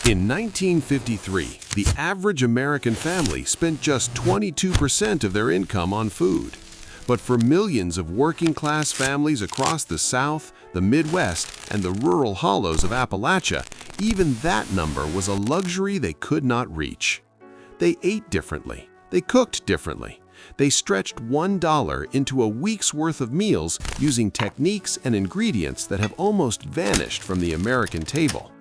In 1953, the average American family spent just 22% of their income on food. But for millions of working-class families across the South, the Midwest, and the rural hollows of Appalachia, even that number was a luxury they could not reach. They ate differently. They cooked differently. They stretched $1 into a week's worth of meals using techniques and ingredients that have almost vanished from the American table.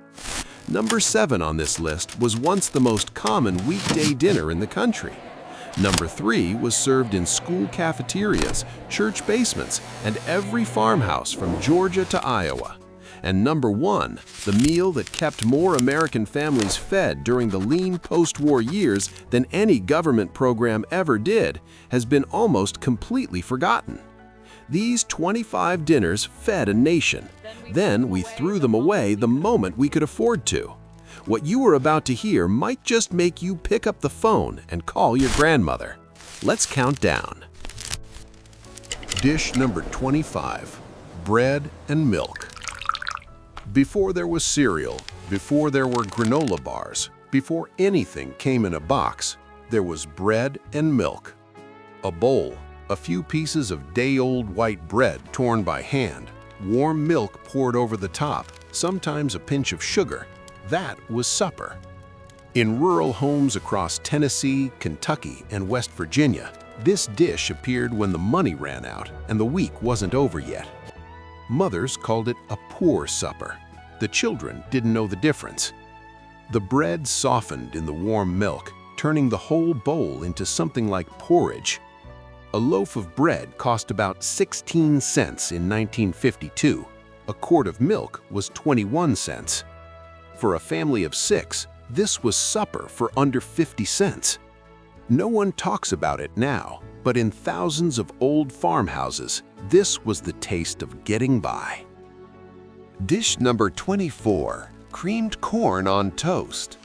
Number 7 on this list was once the most common weekday dinner in the country. Number 3 was served in school cafeterias, church basements, and every farmhouse from Georgia to Iowa. And number 1, the meal that kept more American families fed during the lean post-war years than any government program ever did, has been almost completely forgotten. These 25 dinners fed a nation. Then we threw them away the moment we could afford to. What you are about to hear might just make you pick up the phone and call your grandmother. Let's count down. Dish number 25, bread and milk. Before there was cereal, before there were granola bars, before anything came in a box, there was bread and milk. A bowl, a few pieces of day-old white bread torn by hand, warm milk poured over the top, sometimes a pinch of sugar. That was supper. In rural homes across Tennessee, Kentucky, and West Virginia, this dish appeared when the money ran out and the week wasn't over yet. Mothers called it a poor supper. The children didn't know the difference. The bread softened in the warm milk, turning the whole bowl into something like porridge. A loaf of bread cost about 16 cents in 1952. A quart of milk was 21 cents. For a family of 6, this was supper for under 50 cents. No one talks about it now, but in thousands of old farmhouses, this was the taste of getting by. Dish number 24, creamed corn on toast.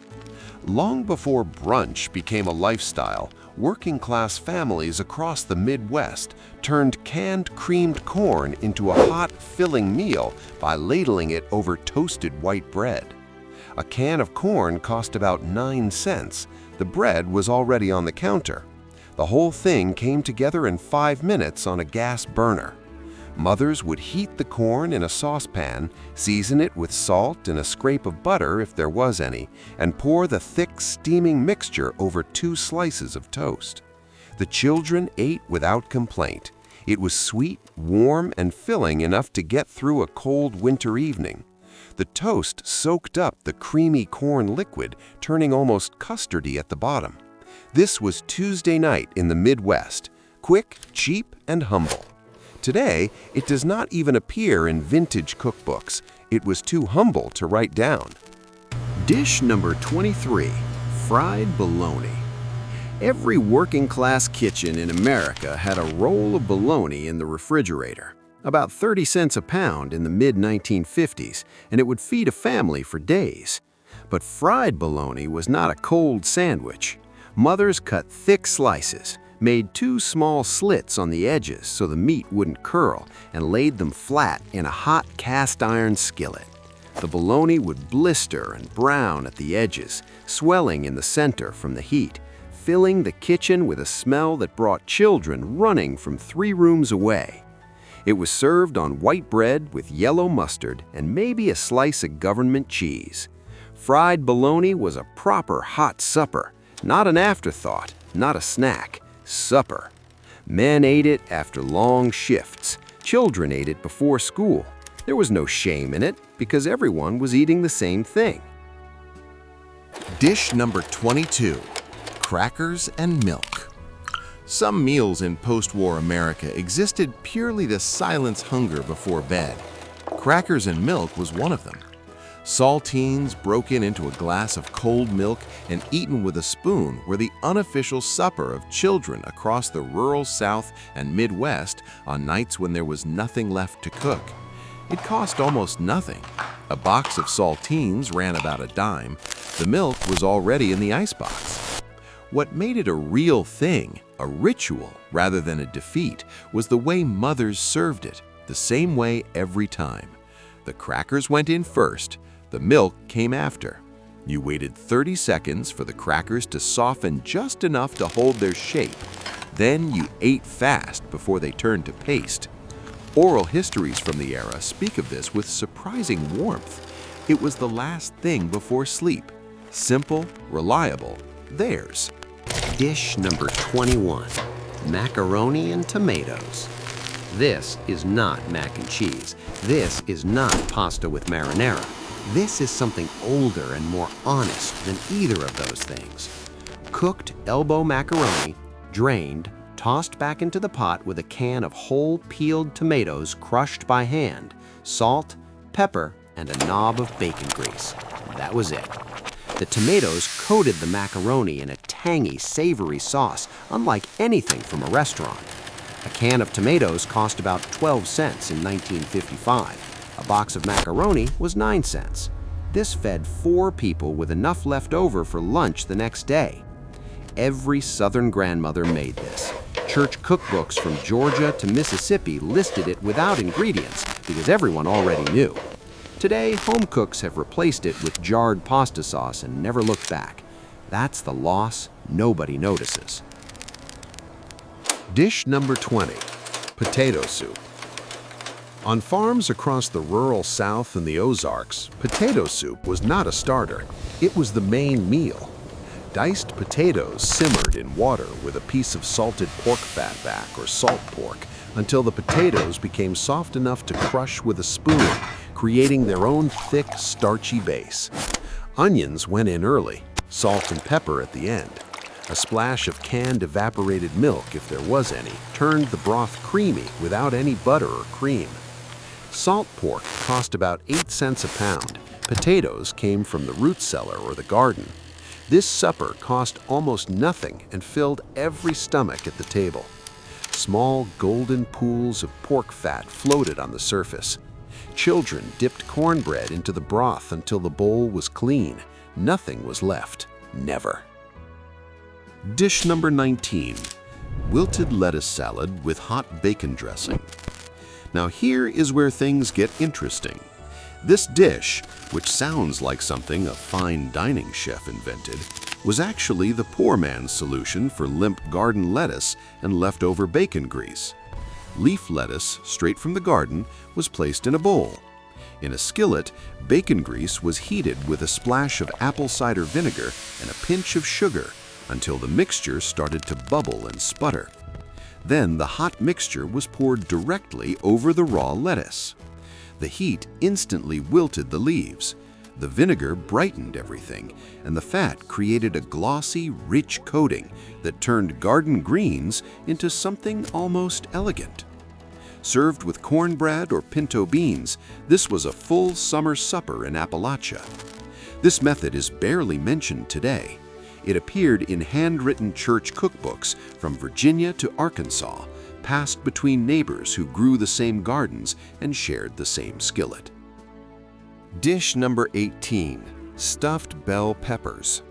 Long before brunch became a lifestyle, working-class families across the Midwest turned canned creamed corn into a hot, filling meal by ladling it over toasted white bread. A can of corn cost about 9 cents. The bread was already on the counter. The whole thing came together in 5 minutes on a gas burner. Mothers would heat the corn in a saucepan, season it with salt and a scrape of butter if there was any, and pour the thick, steaming mixture over 2 slices of toast. The children ate without complaint. It was sweet, warm, and filling enough to get through a cold winter evening. The toast soaked up the creamy corn liquid, turning almost custardy at the bottom. This was Tuesday night in the Midwest, quick, cheap, and humble. Today, it does not even appear in vintage cookbooks. It was too humble to write down. Dish number 23, fried bologna. Every working-class kitchen in America had a roll of bologna in the refrigerator, about 30 cents a pound in the mid-1950s, and it would feed a family for days. But fried bologna was not a cold sandwich. Mothers cut thick slices, made 2 small slits on the edges so the meat wouldn't curl, and laid them flat in a hot cast iron skillet. The bologna would blister and brown at the edges, swelling in the center from the heat, filling the kitchen with a smell that brought children running from 3 rooms away. It was served on white bread with yellow mustard and maybe a slice of government cheese. Fried bologna was a proper hot supper, not an afterthought, not a snack. Supper. Men ate it after long shifts. Children ate it before school. There was no shame in it because everyone was eating the same thing. Dish number 22, crackers and milk. Some meals in post-war America existed purely to silence hunger before bed. Crackers and milk was one of them. Saltines broken into a glass of cold milk and eaten with a spoon were the unofficial supper of children across the rural South and Midwest on nights when there was nothing left to cook. It cost almost nothing. A box of saltines ran about a dime. The milk was already in the icebox. What made it a real thing, a ritual rather than a defeat, was the way mothers served it, the same way every time. The crackers went in first. The milk came after. You waited 30 seconds for the crackers to soften just enough to hold their shape. Then you ate fast before they turned to paste. Oral histories from the era speak of this with surprising warmth. It was the last thing before sleep. Simple, reliable, theirs. Dish number 21, macaroni and tomatoes. This is not mac and cheese. This is not pasta with marinara. This is something older and more honest than either of those things. Cooked elbow macaroni, drained, tossed back into the pot with a can of whole peeled tomatoes crushed by hand, salt, pepper, and a knob of bacon grease. That was it. The tomatoes coated the macaroni in a tangy, savory sauce, unlike anything from a restaurant. A can of tomatoes cost about 12 cents in 1955. A box of macaroni was 9 cents. This fed 4 people with enough left over for lunch the next day. Every Southern grandmother made this. Church cookbooks from Georgia to Mississippi listed it without ingredients because everyone already knew. Today, home cooks have replaced it with jarred pasta sauce and never looked back. That's the loss nobody notices. Dish number 20, potato soup. On farms across the rural South and the Ozarks, potato soup was not a starter. It was the main meal. Diced potatoes simmered in water with a piece of salted pork fat back or salt pork until the potatoes became soft enough to crush with a spoon, creating their own thick, starchy base. Onions went in early, salt and pepper at the end. A splash of canned evaporated milk, if there was any, turned the broth creamy without any butter or cream. Salt pork cost about 8 cents a pound. Potatoes came from the root cellar or the garden. This supper cost almost nothing and filled every stomach at the table. Small golden pools of pork fat floated on the surface. Children dipped cornbread into the broth until the bowl was clean. Nothing was left. Never. Dish number 19, wilted lettuce salad with hot bacon dressing. Now here is where things get interesting. This dish, which sounds like something a fine dining chef invented, was actually the poor man's solution for limp garden lettuce and leftover bacon grease. Leaf lettuce, straight from the garden, was placed in a bowl. In a skillet, bacon grease was heated with a splash of apple cider vinegar and a pinch of sugar until the mixture started to bubble and sputter. Then the hot mixture was poured directly over the raw lettuce. The heat instantly wilted the leaves. The vinegar brightened everything, and the fat created a glossy, rich coating that turned garden greens into something almost elegant. Served with cornbread or pinto beans, this was a full summer supper in Appalachia. This method is barely mentioned today. It appeared in handwritten church cookbooks from Virginia to Arkansas, passed between neighbors who grew the same gardens and shared the same skillet. Dish number 18, stuffed bell peppers.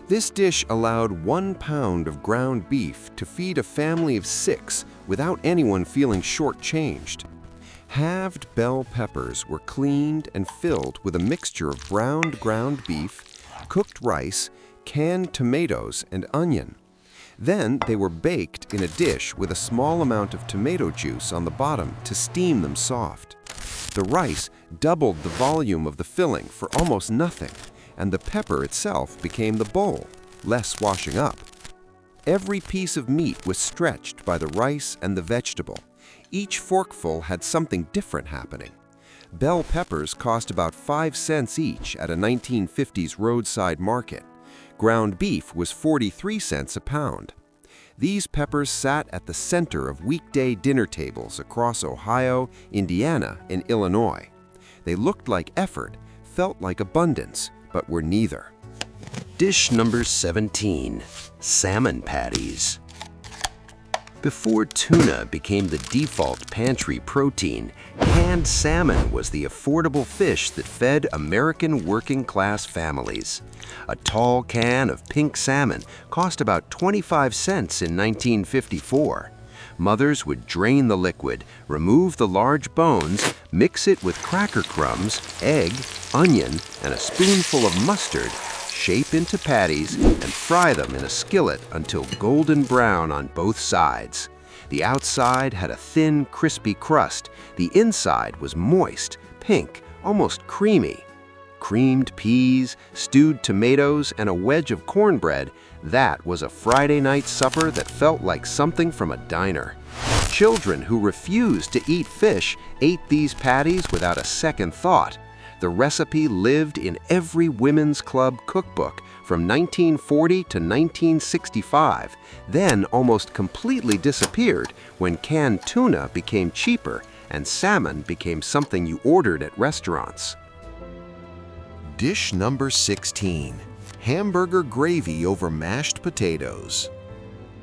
This dish allowed 1 pound of ground beef to feed a family of 6 without anyone feeling shortchanged. Halved bell peppers were cleaned and filled with a mixture of browned ground beef, cooked rice, canned tomatoes, and onion. Then they were baked in a dish with a small amount of tomato juice on the bottom to steam them soft. The rice doubled the volume of the filling for almost nothing, and the pepper itself became the bowl, less washing up. Every piece of meat was stretched by the rice and the vegetable. Each forkful had something different happening. Bell peppers cost about 5 cents each at a 1950s roadside market. Ground beef was 43 cents a pound. These peppers sat at the center of weekday dinner tables across Ohio, Indiana, and Illinois. They looked like effort, felt like abundance, but were neither. Dish number 17, salmon patties. Before tuna became the default pantry protein, canned salmon was the affordable fish that fed American working-class families. A tall can of pink salmon cost about 25 cents in 1954. Mothers would drain the liquid, remove the large bones, mix it with cracker crumbs, egg, onion, and a spoonful of mustard, shape into patties, and fry them in a skillet until golden brown on both sides. The outside had a thin, crispy crust. The inside was moist, pink, almost creamy. Creamed peas, stewed tomatoes, and a wedge of cornbread, that was a Friday night supper that felt like something from a diner. Children who refused to eat fish ate these patties without a second thought. The recipe lived in every women's club cookbook from 1940 to 1965, then almost completely disappeared when canned tuna became cheaper and salmon became something you ordered at restaurants. Dish number 16. Hamburger gravy over mashed potatoes.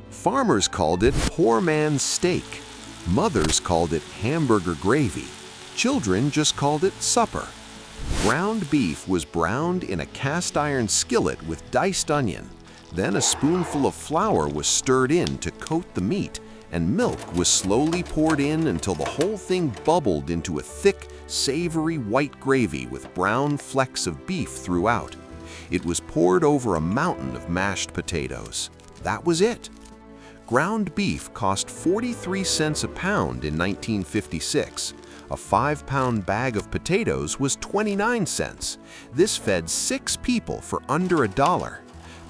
Farmers called it poor man's steak. Mothers called it hamburger gravy. Children just called it supper. Ground beef was browned in a cast iron skillet with diced onion. Then a spoonful of flour was stirred in to coat the meat, and milk was slowly poured in until the whole thing bubbled into a thick, savory white gravy with brown flecks of beef throughout. It was poured over a mountain of mashed potatoes. That was it. Ground beef cost 43 cents a pound in 1956. A 5-pound bag of potatoes was 29 cents. This fed 6 people for under $1.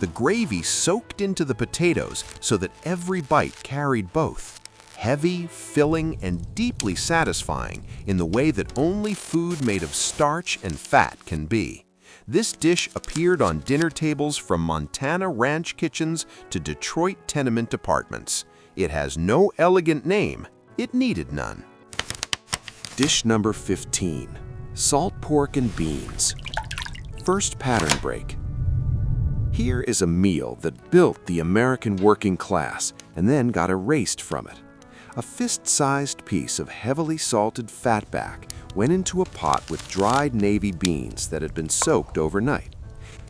The gravy soaked into the potatoes so that every bite carried both. Heavy, filling, and deeply satisfying in the way that only food made of starch and fat can be. This dish appeared on dinner tables from Montana ranch kitchens to Detroit tenement apartments. It has no elegant name. It needed none. Dish number 15. Salt pork and beans. First pattern break. Here is a meal that built the American working class and then got erased from it. A fist-sized piece of heavily salted fatback went into a pot with dried navy beans that had been soaked overnight.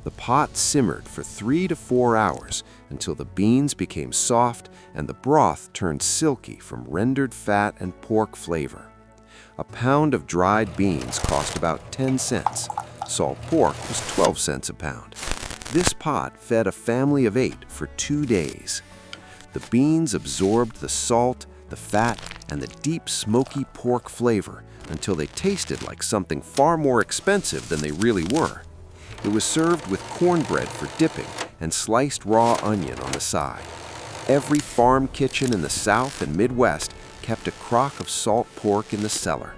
The pot simmered for 3 to 4 hours until the beans became soft and the broth turned silky from rendered fat and pork flavor. A pound of dried beans cost about 10 cents. Salt pork was 12 cents a pound. This pot fed a family of 8 for 2 days. The beans absorbed the salt, the fat, and the deep smoky pork flavor until they tasted like something far more expensive than they really were. It was served with cornbread for dipping and sliced raw onion on the side. Every farm kitchen in the South and Midwest kept a crock of salt pork in the cellar.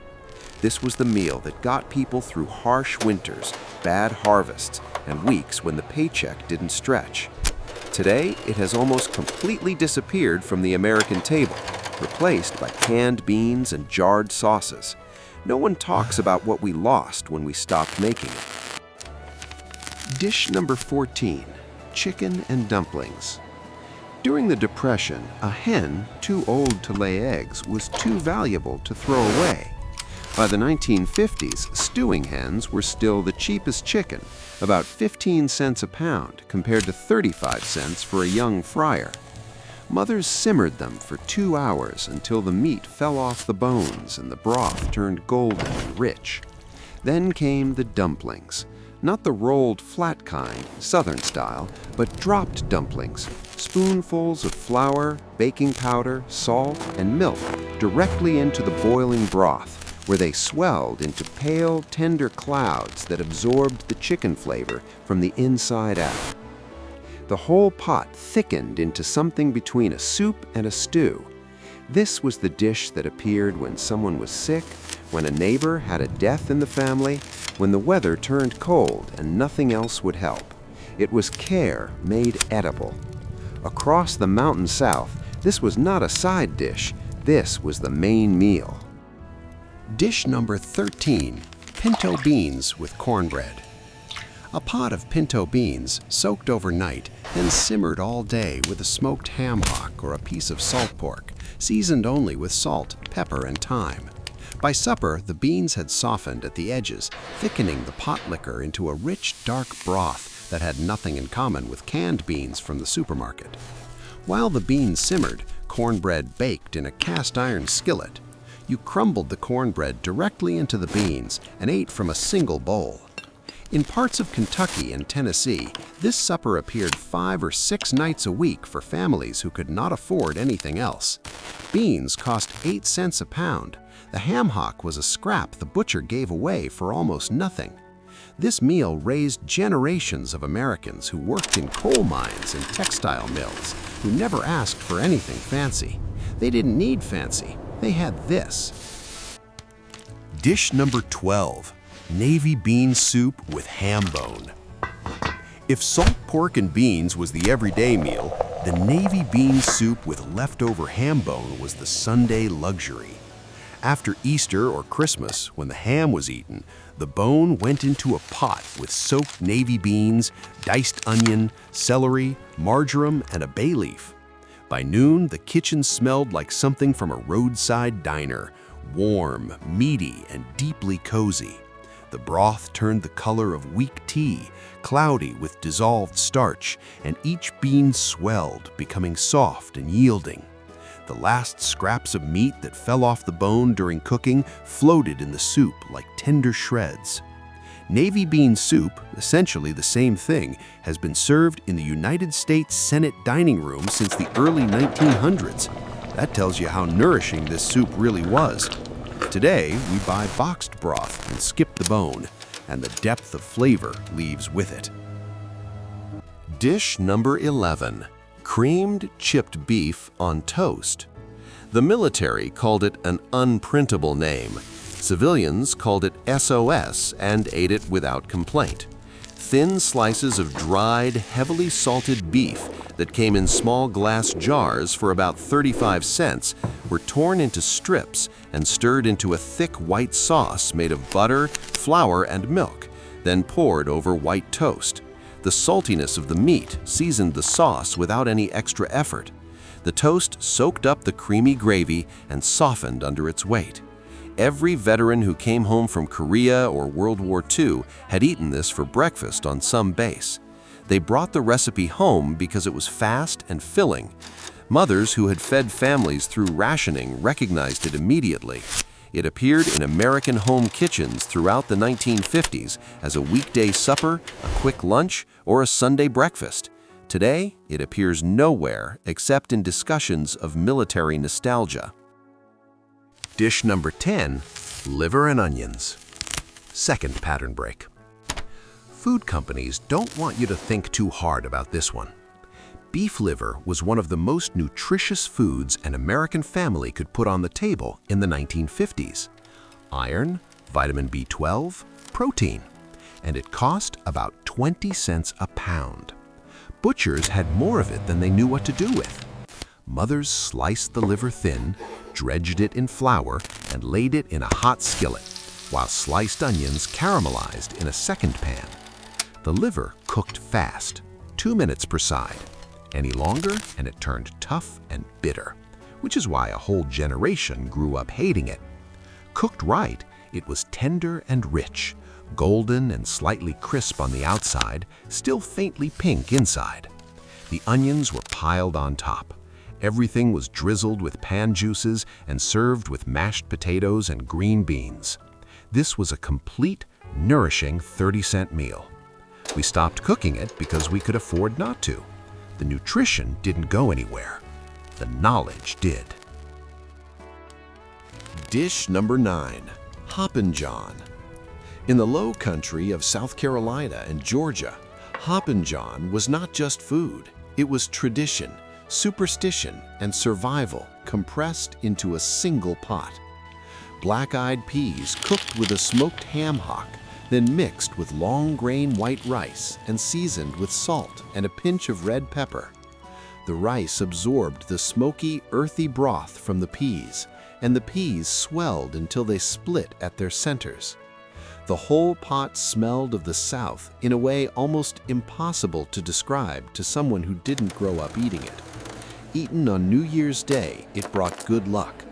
This was the meal that got people through harsh winters, bad harvests, and weeks when the paycheck didn't stretch. Today, it has almost completely disappeared from the American table, replaced by canned beans and jarred sauces. No one talks about what we lost when we stopped making it. Dish number 14. Chicken and dumplings. During the Depression, a hen too old to lay eggs was too valuable to throw away. By the 1950s, stewing hens were still the cheapest chicken, about 15 cents a pound compared to 35 cents for a young fryer. Mothers simmered them for 2 hours until the meat fell off the bones and the broth turned golden and rich. Then came the dumplings. Not the rolled flat kind, Southern style, but dropped dumplings, spoonfuls of flour, baking powder, salt, and milk directly into the boiling broth, where they swelled into pale, tender clouds that absorbed the chicken flavor from the inside out. The whole pot thickened into something between a soup and a stew. This was the dish that appeared when someone was sick, when a neighbor had a death in the family, when the weather turned cold and nothing else would help. It was care made edible. Across the mountain south, this was not a side dish. This was the main meal. Dish number 13. Pinto beans with cornbread. A pot of pinto beans soaked overnight and simmered all day with a smoked ham hock or a piece of salt pork, seasoned only with salt, pepper, and thyme. By supper, the beans had softened at the edges, thickening the pot liquor into a rich, dark broth that had nothing in common with canned beans from the supermarket. While the beans simmered, cornbread baked in a cast iron skillet. You crumbled the cornbread directly into the beans and ate from a single bowl. In parts of Kentucky and Tennessee, this supper appeared 5 or 6 nights a week for families who could not afford anything else. Beans cost 8 cents a pound. The ham hock was a scrap the butcher gave away for almost nothing. This meal raised generations of Americans who worked in coal mines and textile mills, who never asked for anything fancy. They didn't need fancy. They had this. Dish number 12. Navy bean soup with ham bone. If salt pork and beans was the everyday meal, the navy bean soup with leftover ham bone was the Sunday luxury. After Easter or Christmas, when the ham was eaten, the bone went into a pot with soaked navy beans, diced onion, celery, marjoram, and a bay leaf. By noon, the kitchen smelled like something from a roadside diner, warm, meaty, and deeply cozy. The broth turned the color of weak tea, cloudy with dissolved starch, and each bean swelled, becoming soft and yielding. The last scraps of meat that fell off the bone during cooking floated in the soup like tender shreds. Navy bean soup, essentially the same thing, has been served in the United States Senate dining room since the early 1900s. That tells you how nourishing this soup really was. Today, we buy boxed broth and skip the bone, and the depth of flavor leaves with it. Dish number 11. Creamed chipped beef on toast. The military called it an unprintable name. Civilians called it SOS and ate it without complaint. Thin slices of dried, heavily salted beef that came in small glass jars for about 35 cents were torn into strips and stirred into a thick white sauce made of butter, flour, and milk, then poured over white toast. The saltiness of the meat seasoned the sauce without any extra effort. The toast soaked up the creamy gravy and softened under its weight. Every veteran who came home from Korea or World War II had eaten this for breakfast on some base. They brought the recipe home because it was fast and filling. Mothers who had fed families through rationing recognized it immediately. It appeared in American home kitchens throughout the 1950s as a weekday supper, a quick lunch, or a Sunday breakfast. Today, it appears nowhere except in discussions of military nostalgia. Dish number 10. Liver and onions. Second pattern break. Food companies don't want you to think too hard about this one. Beef liver was one of the most nutritious foods an American family could put on the table in the 1950s. Iron, vitamin B12, protein, and it cost about 20 cents a pound. Butchers had more of it than they knew what to do with. Mothers sliced the liver thin, dredged it in flour, and laid it in a hot skillet, while sliced onions caramelized in a second pan. The liver cooked fast, 2 minutes per side. Any longer, and it turned tough and bitter, which is why a whole generation grew up hating it. Cooked right, it was tender and rich, golden and slightly crisp on the outside, still faintly pink inside. The onions were piled on top. Everything was drizzled with pan juices and served with mashed potatoes and green beans. This was a complete, nourishing 30-cent meal. We stopped cooking it because we could afford not to. The nutrition didn't go anywhere. The knowledge did. Dish number 9. Hoppin' John. In the low country of South Carolina and Georgia, Hoppin' John was not just food. It was tradition, superstition, and survival compressed into a single pot. Black-eyed peas cooked with a smoked ham hock, then mixed with long-grain white rice and seasoned with salt and a pinch of red pepper. The rice absorbed the smoky, earthy broth from the peas, and the peas swelled until they split at their centers. The whole pot smelled of the South in a way almost impossible to describe to someone who didn't grow up eating it. Eaten on New Year's Day, it brought good luck.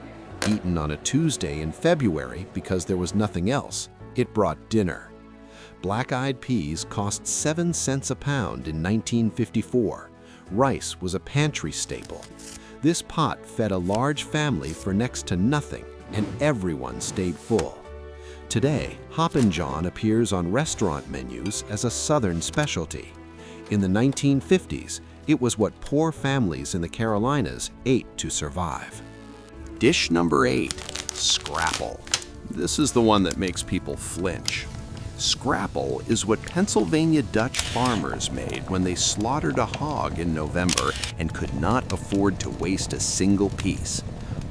Eaten on a Tuesday in February because there was nothing else, it brought dinner. Black-eyed peas cost 7 cents a pound in 1954. Rice was a pantry staple. This pot fed a large family for next to nothing, and everyone stayed full. Today, Hoppin' John appears on restaurant menus as a Southern specialty. In the 1950s, it was what poor families in the Carolinas ate to survive. Dish number 8, Scrapple. This is the one that makes people flinch. Scrapple is what Pennsylvania Dutch farmers made when they slaughtered a hog in November and could not afford to waste a single piece.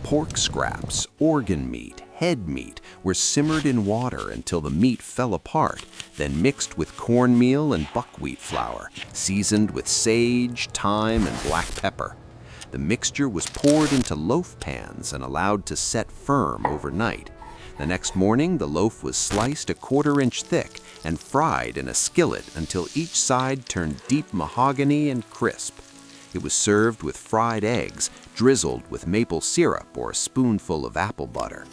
Pork scraps, organ meat, head meat were simmered in water until the meat fell apart, then mixed with cornmeal and buckwheat flour, seasoned with sage, thyme, and black pepper. The mixture was poured into loaf pans and allowed to set firm overnight. The next morning, the loaf was sliced a 1/4 inch thick and fried in a skillet until each side turned deep mahogany and crisp. It was served with fried eggs, drizzled with maple syrup or a spoonful of apple butter.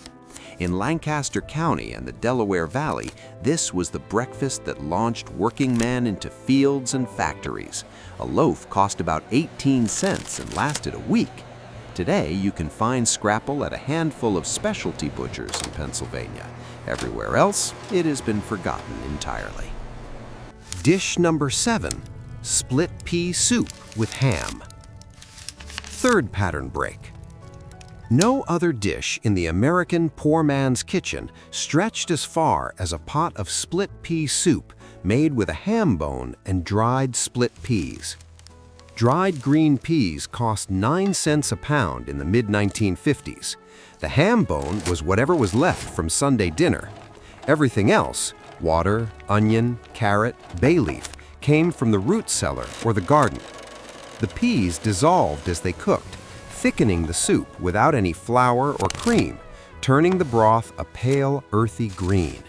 In Lancaster County and the Delaware Valley, this was the breakfast that launched working men into fields and factories. A loaf cost about 18 cents and lasted a week. Today, you can find Scrapple at a handful of specialty butchers in Pennsylvania. Everywhere else, it has been forgotten entirely. Dish number 7, split pea soup with ham. Third pattern break. No other dish in the American poor man's kitchen stretched as far as a pot of split pea soup made with a ham bone and dried split peas. Dried green peas cost 9 cents a pound in the mid-1950s. The ham bone was whatever was left from Sunday dinner. Everything else, water, onion, carrot, bay leaf, came from the root cellar or the garden. The peas dissolved as they cooked, thickening the soup without any flour or cream, turning the broth a pale, earthy green.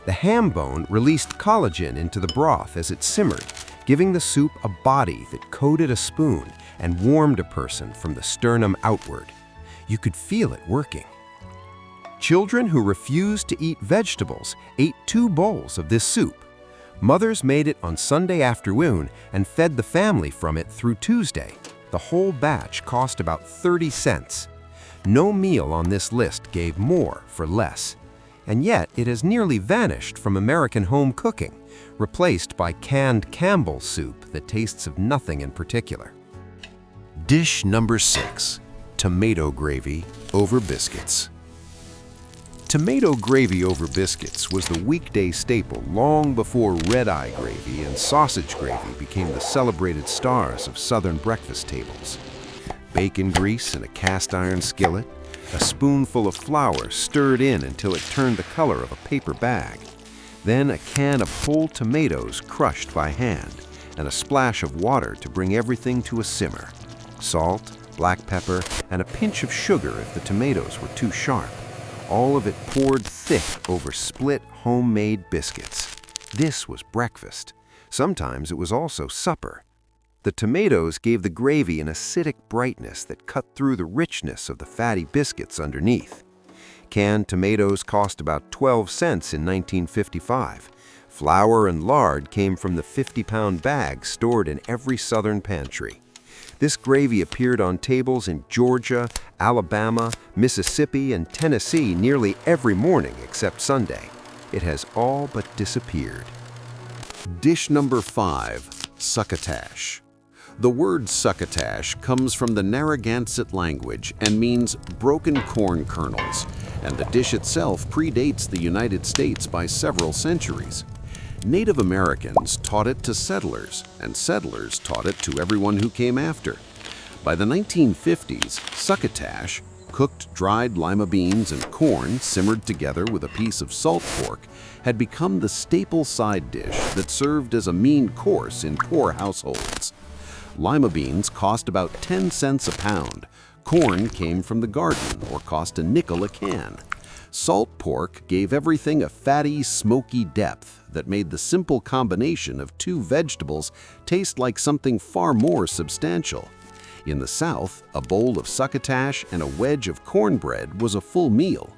The ham bone released collagen into the broth as it simmered, giving the soup a body that coated a spoon and warmed a person from the sternum outward. You could feel it working. Children who refused to eat vegetables ate 2 bowls of this soup. Mothers made it on Sunday afternoon and fed the family from it through Tuesday. The whole batch cost about 30 cents. No meal on this list gave more for less. And yet it has nearly vanished from American home cooking, replaced by canned Campbell's soup that tastes of nothing in particular. Dish number 6, tomato gravy over biscuits. Tomato gravy over biscuits was the weekday staple long before red-eye gravy and sausage gravy became the celebrated stars of Southern breakfast tables. Bacon grease in a cast-iron skillet, a spoonful of flour stirred in until it turned the color of a paper bag, then a can of whole tomatoes crushed by hand, and a splash of water to bring everything to a simmer. Salt, black pepper, and a pinch of sugar if the tomatoes were too sharp. All of it poured thick over split homemade biscuits. This was breakfast. Sometimes it was also supper. The tomatoes gave the gravy an acidic brightness that cut through the richness of the fatty biscuits underneath. Canned tomatoes cost about 12 cents in 1955. Flour and lard came from the 50-pound bags stored in every Southern pantry. This gravy appeared on tables in Georgia, Alabama, Mississippi, and Tennessee nearly every morning except Sunday. It has all but disappeared. Dish number 5, succotash. The word succotash comes from the Narragansett language and means broken corn kernels, and the dish itself predates the United States by several centuries. Native Americans taught it to settlers, and settlers taught it to everyone who came after. By the 1950s, succotash, cooked dried lima beans and corn simmered together with a piece of salt pork, had become the staple side dish that served as a mean course in poor households. Lima beans cost about 10 cents a pound. Corn came from the garden or cost a nickel a can. Salt pork gave everything a fatty, smoky depth that made the simple combination of 2 vegetables taste like something far more substantial. In the South, a bowl of succotash and a wedge of cornbread was a full meal.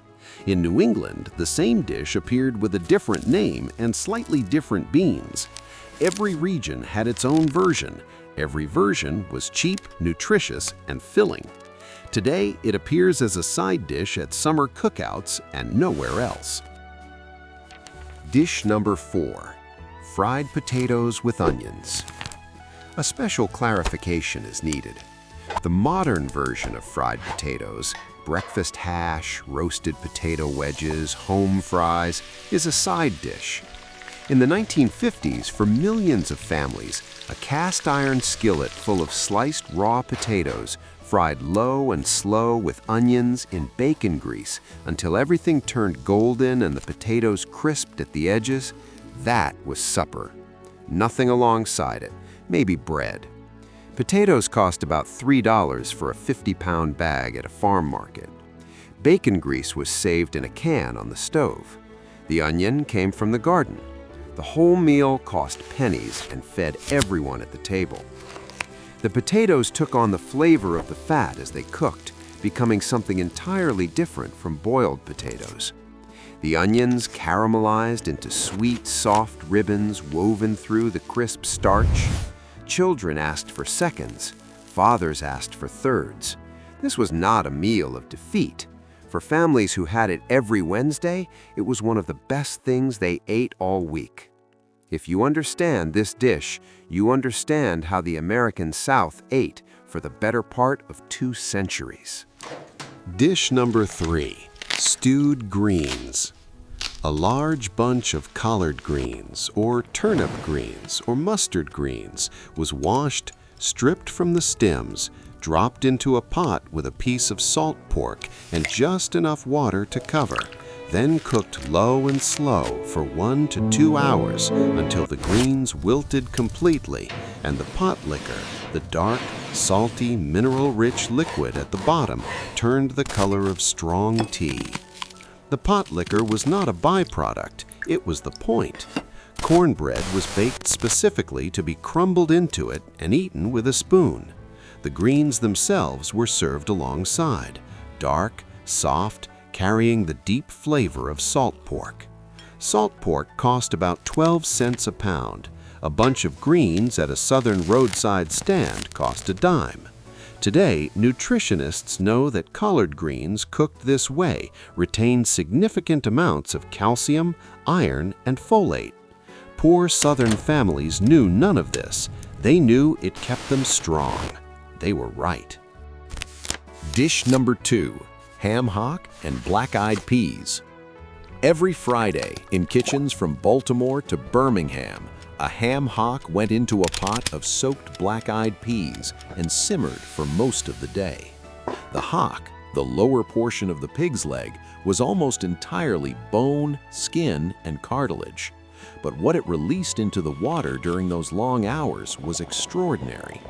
In New England, the same dish appeared with a different name and slightly different beans. Every region had its own version. Every version was cheap, nutritious, and filling. Today, it appears as a side dish at summer cookouts and nowhere else. Dish number 4, fried potatoes with onions. A special clarification is needed. The modern version of fried potatoes, breakfast hash, roasted potato wedges, home fries, is a side dish. In the 1950s, for millions of families, a cast iron skillet full of sliced raw potatoes, fried low and slow with onions in bacon grease until everything turned golden and the potatoes crisped at the edges, that was supper. Nothing alongside it, maybe bread. Potatoes cost about $3 for a 50-pound bag at a farm market. Bacon grease was saved in a can on the stove. The onion came from the garden. The whole meal cost pennies and fed everyone at the table. The potatoes took on the flavor of the fat as they cooked, becoming something entirely different from boiled potatoes. The onions caramelized into sweet, soft ribbons woven through the crisp starch. Children asked for seconds. Fathers asked for thirds. This was not a meal of defeat. For families who had it every Wednesday, it was one of the best things they ate all week. If you understand this dish, you understand how the American South ate for the better part of 2 centuries. Dish number 3, stewed greens. A large bunch of collard greens, or turnip greens, or mustard greens was washed, stripped from the stems, dropped into a pot with a piece of salt pork and just enough water to cover, then cooked low and slow for 1 to 2 hours until the greens wilted completely and the pot liquor, the dark, salty, mineral-rich liquid at the bottom, turned the color of strong tea. The pot liquor was not a byproduct, it was the point. Cornbread was baked specifically to be crumbled into it and eaten with a spoon. The greens themselves were served alongside, dark, soft, carrying the deep flavor of salt pork. Salt pork cost about 12 cents a pound. A bunch of greens at a southern roadside stand cost a dime. Today, nutritionists know that collard greens cooked this way retain significant amounts of calcium, iron, and folate. Poor southern families knew none of this. They knew it kept them strong. They were right. Dish number 2, ham hock and black-eyed peas. Every Friday, in kitchens from Baltimore to Birmingham, a ham hock went into a pot of soaked black-eyed peas and simmered for most of the day. The hock, the lower portion of the pig's leg, was almost entirely bone, skin, and cartilage. But what it released into the water during those long hours was extraordinary.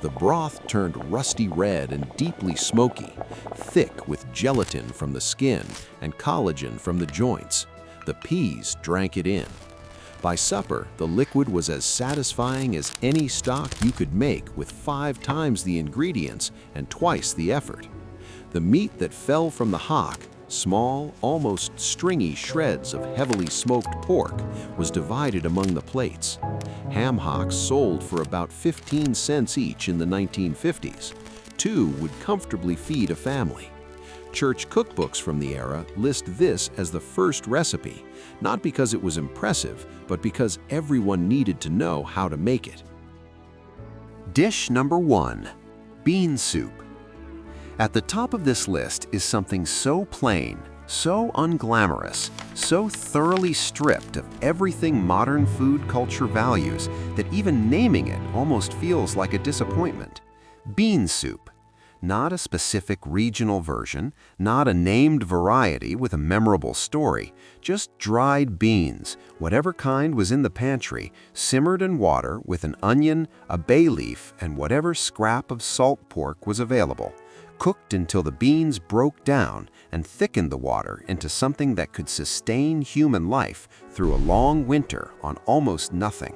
The broth turned rusty red and deeply smoky, thick with gelatin from the skin and collagen from the joints. The peas drank it in. By supper, the liquid was as satisfying as any stock you could make with 5 times the ingredients and twice the effort. The meat that fell from the hock, small, almost stringy shreds of heavily smoked pork, was divided among the plates. Ham hocks sold for about 15 cents each in the 1950s. 2 would comfortably feed a family. Church cookbooks from the era list this as the first recipe, not because it was impressive, but because everyone needed to know how to make it. Dish number 1, bean soup. At the top of this list is something so plain, so unglamorous, so thoroughly stripped of everything modern food culture values that even naming it almost feels like a disappointment. Bean soup. Not a specific regional version, not a named variety with a memorable story, just dried beans, whatever kind was in the pantry, simmered in water with an onion, a bay leaf, and whatever scrap of salt pork was available, cooked until the beans broke down and thickened the water into something that could sustain human life through a long winter on almost nothing.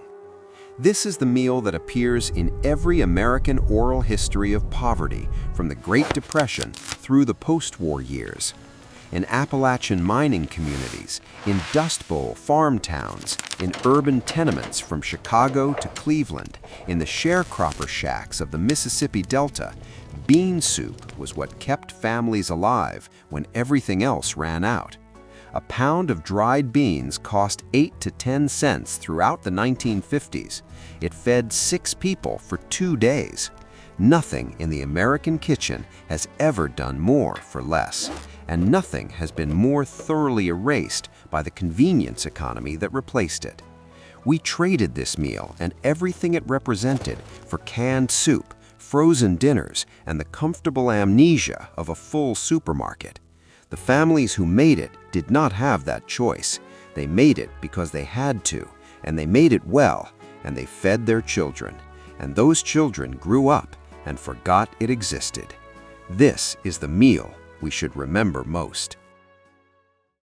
This is the meal that appears in every American oral history of poverty from the Great Depression through the post-war years. In Appalachian mining communities, in Dust Bowl farm towns, in urban tenements from Chicago to Cleveland, in the sharecropper shacks of the Mississippi Delta, bean soup was what kept families alive when everything else ran out. A pound of dried beans cost 8 to 10 cents throughout the 1950s. It fed 6 people for 2 days. Nothing in the American kitchen has ever done more for less, and nothing has been more thoroughly erased by the convenience economy that replaced it. We traded this meal and everything it represented for canned soup, frozen dinners, and the comfortable amnesia of a full supermarket. The families who made it did not have that choice. They made it because they had to, and they made it well, and they fed their children. And those children grew up and forgot it existed. This is the meal we should remember most.